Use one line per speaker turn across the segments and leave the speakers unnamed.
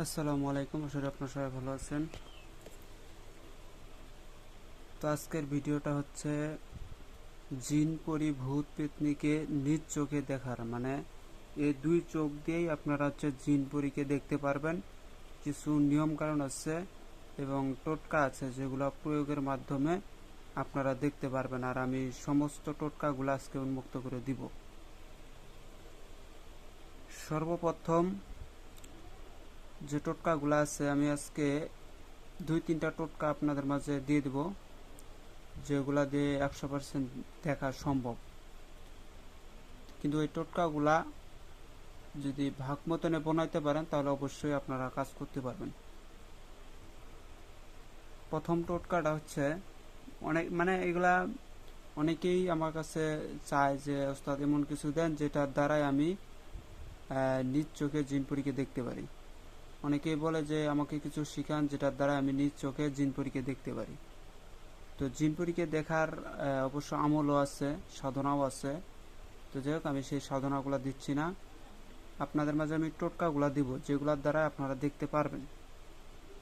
আসসালামু আলাইকুম, আশা করি আপনারা সবাই ভালো আছেন। তো আজকের ভিডিওটা হচ্ছে জিন পরি ভূত পেতনিকে নিজ চোখে দেখার, মানে এই দুই চোখ দিয়েই আপনারা হচ্ছে জিন পরিকে দেখতে পারবেন। কিছু নিয়ম কারণ আছে এবং টোটকা আছে যেগুলো প্রয়োগের মাধ্যমে আপনারা দেখতে পারবেন, আর আমি সমস্ত টোটকাগুলো আজকে উন্মুক্ত করে দিব। সর্বপ্রথম যে টোটকাগুলো আছে আমি আজকে 2-3টা টোটকা আপনাদের মাঝে দিয়ে দিব, যেগুলা দিয়ে 100% দেখা সম্ভব। কিন্তু এই টোটকাগুলা যদি ভাগ মতনে বানাইতে পারেন তাহলে অবশ্যই আপনারা কাজ করতে পারবেন। প্রথম টোটকাটা হচ্ছে এগুলা অনেকেই আমার কাছে চায় যে ওস্তাদ এমন কিছু দেন যেটার দ্বারাই আমি নিজ চোখে জিনপরিকে দেখতে পারি। অনেকেই বলে যে আমাকে কিছু শিখান যেটার দ্বারা আমি নিজ চোখে জিনপরিকে দেখতে পারি। তো জিনপরিকে দেখার অবশ্য আমলও আছে, সাধনাও আছে। তো যাই হোক, আমি সেই সাধনাগুলো দিচ্ছি না, আপনাদের মাঝে আমি টোটকাগুলো দিব যেগুলোর দ্বারা আপনারা দেখতে পারবেন।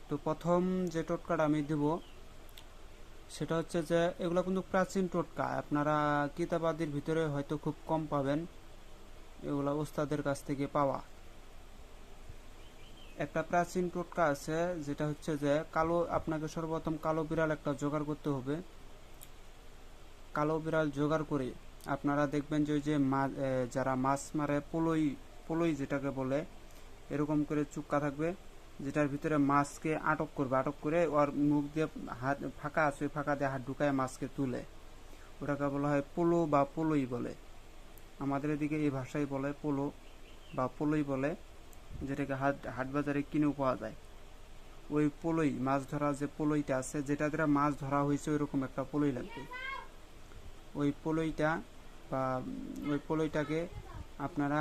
তো প্রথম যে টোটকাটা আমি দিব সেটা হচ্ছে যে এগুলো কিন্তু প্রাচীন টোটকা, আপনারা কিতাবাদির ভিতরে হয়তো খুব কম পাবেন, এগুলো ওস্তাদের কাছ থেকে পাওয়া। একটা প্রাচীন টোটকা আছে যেটা হচ্ছে যে আপনাকে সর্বপ্রথম কালো বিড়াল একটা জোগাড় করতে হবে। কালো বিড়াল জোগাড় করে আপনারা দেখবেন যে ওই যে যারা মাছ মারে পলই, পলই যেটাকে বলে, এরকম করে চুক্কা থাকবে যেটার ভিতরে মাছকে আটক করবে, আটক করে ওর মুখ দিয়ে হাত ফাঁকা আছে, ওই ফাঁকা দিয়ে হাত ঢুকায় মাছকে তুলে, ওটাকে বলা হয় পোলো বা পলই বলে। আমাদের এদিকে এই ভাষায় বলে পোলো বা পলই বলে, যেটাকে হাট বাজারে কিনেও পাওয়া যায়। ওই পলই, মাছ ধরা যে পলইটা আছে, যেটা দ্বারা মাছ ধরা হয়েছে ওইরকম একটা পলই লাগবে। ওই পলইটা বা ওই পলইটাকে আপনারা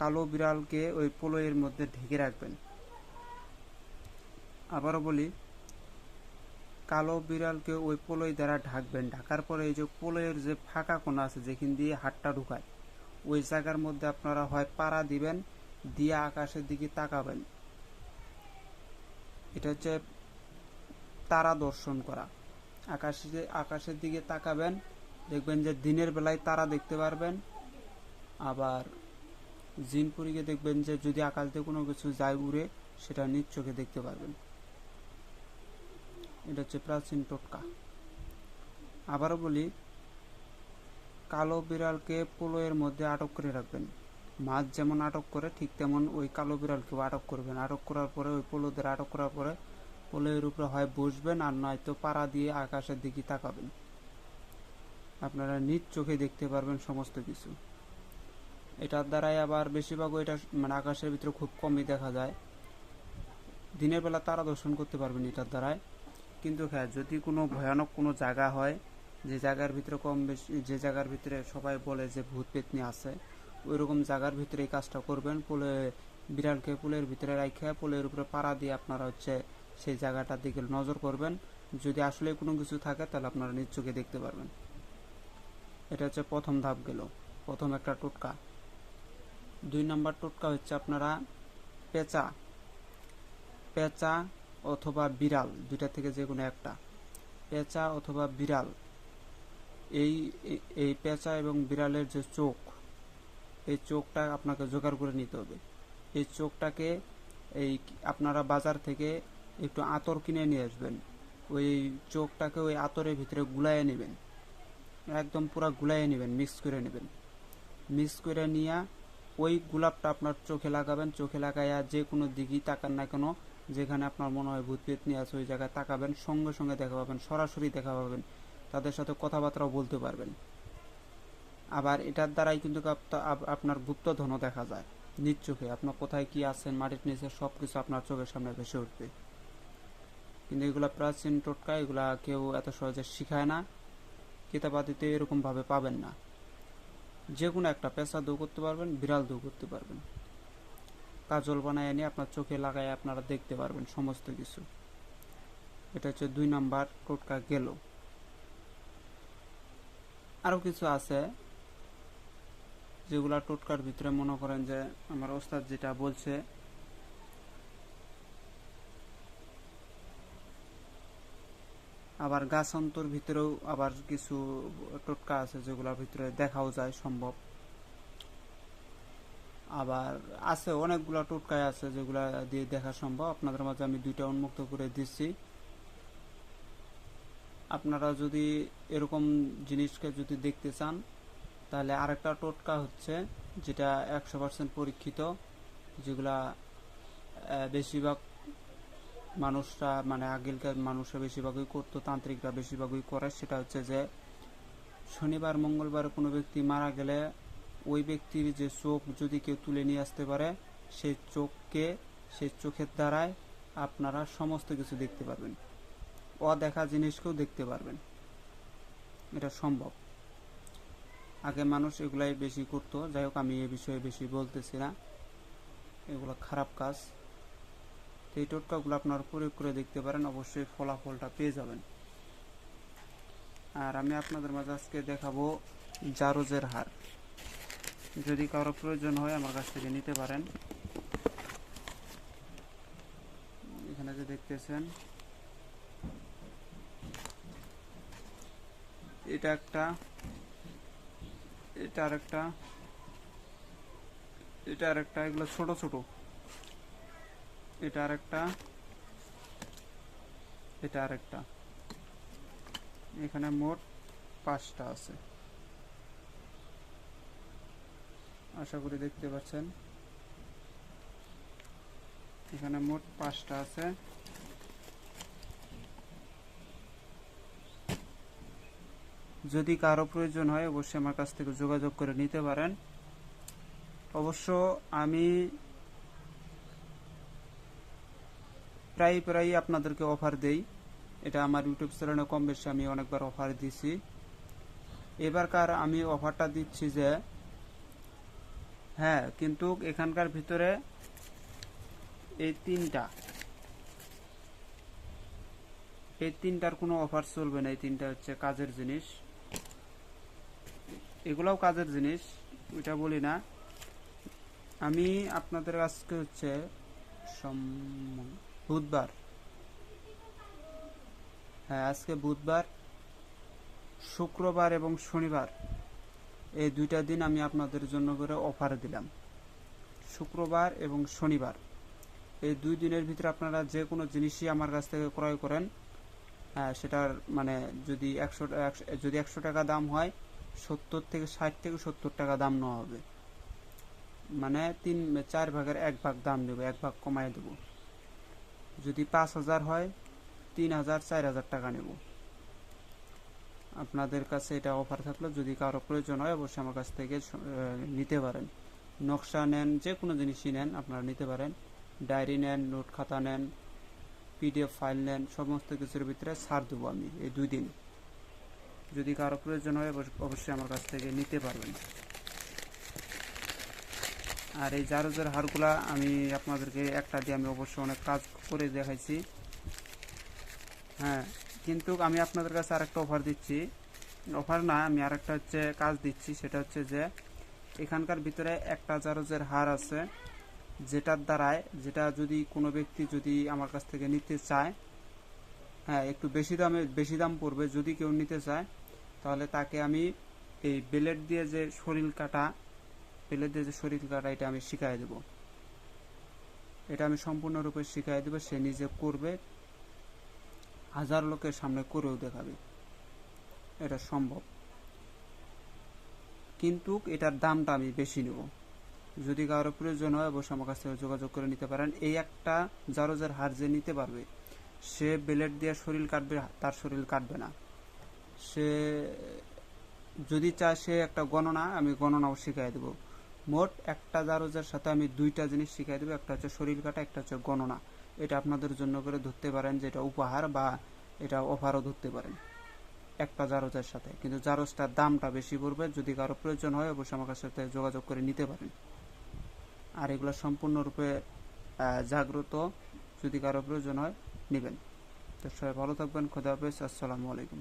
কালো বিড়ালকে ওই পলইয়ের মধ্যে ঢেকে রাখবেন। আবারও বলি, কালো বিড়ালকে ওই পলই দ্বারা ঢাকবেন। ঢাকার পরে এই যে পলইয়ের যে ফাঁকা কোণা আছে যেখান দিয়ে হাতটা ঢুকায়, ওই জায়গার মধ্যে আপনারা হয় পাড়া দিবেন, দিয়ে আকাশের দিকে তাকাবেন। এটা হচ্ছে তারা দর্শন করা। আকাশের দিকে তাকাবেন, দেখবেন যে দিনের বেলায় তারা দেখতে পারবেন। আবার জিনপুরিকে দেখবেন যে যদি আকাশ দিয়ে কোনো কিছু যায় উড়ে, সেটা নিজ চোখে দেখতে পারবেন। এটা হচ্ছে প্রাচীন টোটকা। আবারও বলি, কালো বিড়ালকে পলয়ের মধ্যে আটক করে রাখবেন। মাছ যেমন আটক করে ঠিক তেমন ওই কালো বিড়ালকেও আটক করবেন। আটক করার পরে ওই পলোদের আটক করার পরে পলয়ের উপরে হয় বসবেন, আর নয়তো পাড়া দিয়ে আকাশের দিকে তাকাবেন। আপনারা নিজ চোখে দেখতে পারবেন সমস্ত কিছু। এটার দ্বারাই আবার বেশিরভাগ এটা আকাশের ভিতরে খুব কমই দেখা যায়। দিনের বেলা তারা দর্শন করতে পারবেন এটার দ্বারাই। কিন্তু হ্যাঁ, যদি কোনো ভয়ানক কোনো জায়গা হয়, যে জায়গার ভিতরে কম বেশি, যে জায়গার ভিতরে সবাই বলে যে ভূত পেতনি আছে, ওই রকম জায়গার ভিতরে এই কাজটা করবেন। বিড়ালকে পুলের ভিতরে রাখে পুলের উপরে পাড়া দিয়ে আপনারা হচ্ছে সেই জায়গাটার দিকে নজর করবেন। যদি আসলে কোনো কিছু থাকে তাহলে আপনারা নিজ চোখে দেখতে পারবেন। এটা হচ্ছে প্রথম ধাপ গেল, প্রথম একটা টোটকা। 2 নম্বর টোটকা হচ্ছে আপনারা পেঁচা, পেঁচা অথবা বিড়াল, দুইটা থেকে যে কোনো একটা, পেঁচা অথবা বিড়াল, এই এই পেঁচা এবং বিড়ালের যে চোখ, এই চোখটা আপনাকে জোগাড় করে নিতে হবে। এই চোখটাকে এই আপনারা বাজার থেকে একটু আতর কিনে নিয়ে আসবেন। ওই চোখটাকে ওই আতরের ভিতরে গুলাইয়ে নেবেন, একদম পুরো গুলাইয়ে নেবেন, মিক্স করে নেবেন। মিক্স করে নিয়ে ওই গোলাপটা আপনার চোখে লাগাবেন। চোখে লাগাইয়া যে কোনো দিকেই তাকান না কেন, যেখানে আপনার মনে হয় ভূত পেতনি আছে ওই জায়গায় তাকাবেন, সঙ্গে সঙ্গে দেখা পাবেন, সরাসরি দেখা পাবেন, তাদের সাথে কথাবার্তাও বলতে পারবেন। আবার এটার দ্বারাই কিন্তু আপনার গুপ্তধনও দেখা যায় নিজ চোখে। আপনার কোথায় কি আছেন মাটির নিচে সব কিছু আপনার চোখের সামনে ভেসে উঠবে। কিন্তু এগুলা প্রাচীন টোটকা, এগুলা কেউ এত সহজে শিখায় না, কিতাবাদিতে এরকমভাবে পাবেন না। যে কোনো একটা পেঁচা দৌ করতে পারবেন, বিড়াল দৌ করতে পারবেন। কাজল বানায় নিয়ে আপনার চোখে লাগায় আপনারা দেখতে পারবেন সমস্ত কিছু। এটা হচ্ছে 2 নাম্বার টোটকা গেল। আরও কিছু আছে যেগুলা টোটকার ভিতরে মনে করেন যে আমার ওস্তাদ যেটা বলছে আবার গাছান্তর ভিতরেও আবার কিছু টোটকা আছে যেগুলোর ভিতরে দেখাও যায় সম্ভব। আবার আছে অনেকগুলো টোটকায় আছে যেগুলা দিয়ে দেখা সম্ভব। আপনাদের মাঝে আমি দুইটা উন্মুক্ত করে দিচ্ছি। আপনারা যদি এরকম জিনিসকে যদি দেখতে চান তাহলে আরেকটা টোটকা হচ্ছে যেটা 100% পরীক্ষিত, যেগুলা বেশিরভাগ মানুষরা মানে আগেকার মানুষরা বেশিরভাগই করতো, তান্ত্রিকরা বেশিরভাগই করে। সেটা হচ্ছে যে শনিবার মঙ্গলবার কোনো ব্যক্তি মারা গেলে ওই ব্যক্তির যে চোখ যদি কেউ তুলে নিয়ে আসতে পারে, সেই চোখের দ্বারায় আপনারা সমস্ত কিছু দেখতে পারবেন, অদেখা জিনিসকেও দেখতে পারবেন। এটা সম্ভব। আগে মানুষ এগুলাই বেশি করতো। যাই হোক, আমি এ বিষয়ে বেশি বলতেছি না, এগুলো খারাপ কাজ। তো এই টোটকাগুলো আপনারা প্রয়োগ করে দেখতে পারেন, অবশ্যই ফলাফলটা পেয়ে যাবেন। আর আমি আপনাদের মাঝে আজকে দেখাবো জারজের হার। যদি কারো প্রয়োজন হয় আমার কাছ থেকে নিতে পারেন। এখানে যে দেখতেছেন এটা একটা, এটা আরেকটা, এটা আরেকটা, এগুলো ছোট ছোট। এটা আরেকটা, এটা আরেকটা। এখানে মোট 5টা আছে, আশা করি দেখতে পাচ্ছেন। এখানে মোট 5টা আছে। যদি কারো প্রয়োজন হয় অবশ্যই আমার কাছ থেকে যোগাযোগ করে নিতে পারেন। অবশ্য আমি প্রায় আপনাদেরকে অফার দেই। এটা আমার ইউটিউব চ্যানেলে কম বেশি আমি অনেকবার অফার দিছি। এবারকার আমি অফারটা দিচ্ছি যে হ্যাঁ, কিন্তু এখানকার ভিতরে এই তিনটার কোনো অফার চলবে না। এই তিনটা হচ্ছে কাজের জিনিস, এগুলাও কাজের জিনিস, ওইটা বলি না। আমি আপনাদের আজকে হচ্ছে বুধবার, হ্যাঁ আজকে বুধবার, শুক্রবার এবং শনিবার এই দুইটা দিন আমি আপনাদের জন্য করে অফার দিলাম। শুক্রবার এবং শনিবার এই 2 দিনের ভিতরে আপনারা যে কোনো জিনিসই আমার কাছ থেকে ক্রয় করেন, সেটার মানে যদি 100 টাকা দাম হয়, 60 থেকে 70 টাকা দাম নেওয়া হবে। মানে 4 ভাগের 1 ভাগ দাম নেব, 1 ভাগ কমায় দেব। যদি 5000 হয় 3000 4000 টাকা নেব। আপনাদের কাছে এটা অফার থাকলো, যদি কারো প্রয়োজন হয় অবশ্যই আমার কাছ থেকে নিতে পারেন। নকশা নেন, যে কোনো জিনিসই নেন আপনারা নিতে পারেন। ডায়েরি নেন, নোট খাতা নেন, পিডিএফ ফাইল নেন, সমস্ত কিছুর ভিতরে ছাড় দেবো আমি এই 2 দিন। যদি কারো প্রয়োজন হয় অবশ্যই আমার কাছ থেকে নিতে পারবেন। আর এই জারজের হারগুলা আমি আপনাদেরকে একটা দিয়ে আমি অবশ্যই অনেক কাজ করে দেখাইছি। হ্যাঁ, কিন্তু আমি আপনাদের কাছে আরেকটা অফার দিচ্ছি, অফার না, আমি আরেকটা হচ্ছে কাজ দিচ্ছি। সেটা হচ্ছে যে এখানকার ভিতরে একটা জারজের হার আছে, যেটার দ্বারায় যেটা যদি কোনো ব্যক্তি যদি আমার কাছ থেকে নিতে চায়, হ্যাঁ একটু বেশি দাম পড়বে, যদি কেউ নিতে চায় তাহলে তাকে আমি এই ব্লেড দিয়ে যে শরীর কাটা এটা আমি শিখাই দেব। এটা আমি সম্পূর্ণরূপে শিখাই দেব, সে নিজে করবে, 1000 লোকের সামনে করেও দেখাবে। এটা সম্ভব, কিন্তু এটার দামটা আমি বেশি নেব। যদি কারো প্রয়োজন হয় অবশ্যই আমার কাছ থেকে যোগাযোগ করে নিতে পারেন। এই একটা জারজের হার যে নিতে পারবে, সে ব্লেড দিয়ে শরীর কাটবে, তার শরীর কাটবে না। সে যদি চায় সে একটা গণনা, আমি গণনাও শিখাই দেবো। মোট একটা জারজের সাথে আমি 2টা জিনিস শিখাই দেবো, একটা হচ্ছে শরীর কাটা, একটা হচ্ছে গণনা। এটা আপনাদের জন্য করে ধরতে পারেন যে এটা উপহার বা এটা অফারও ধরতে পারেন একটা জারজের সাথে, কিন্তু জারজটার দামটা বেশি পড়বে। যদি কারো প্রয়োজন হয় অবশ্যই আমার সাথে যোগাযোগ করে নিতে পারেন। আর এগুলো সম্পূর্ণরূপে জাগ্রত, যদি কারো প্রয়োজন হয় নেবেন। তো সবাই ভালো থাকবেন, খোদা হাফেজ, আসসালামু আলাইকুম।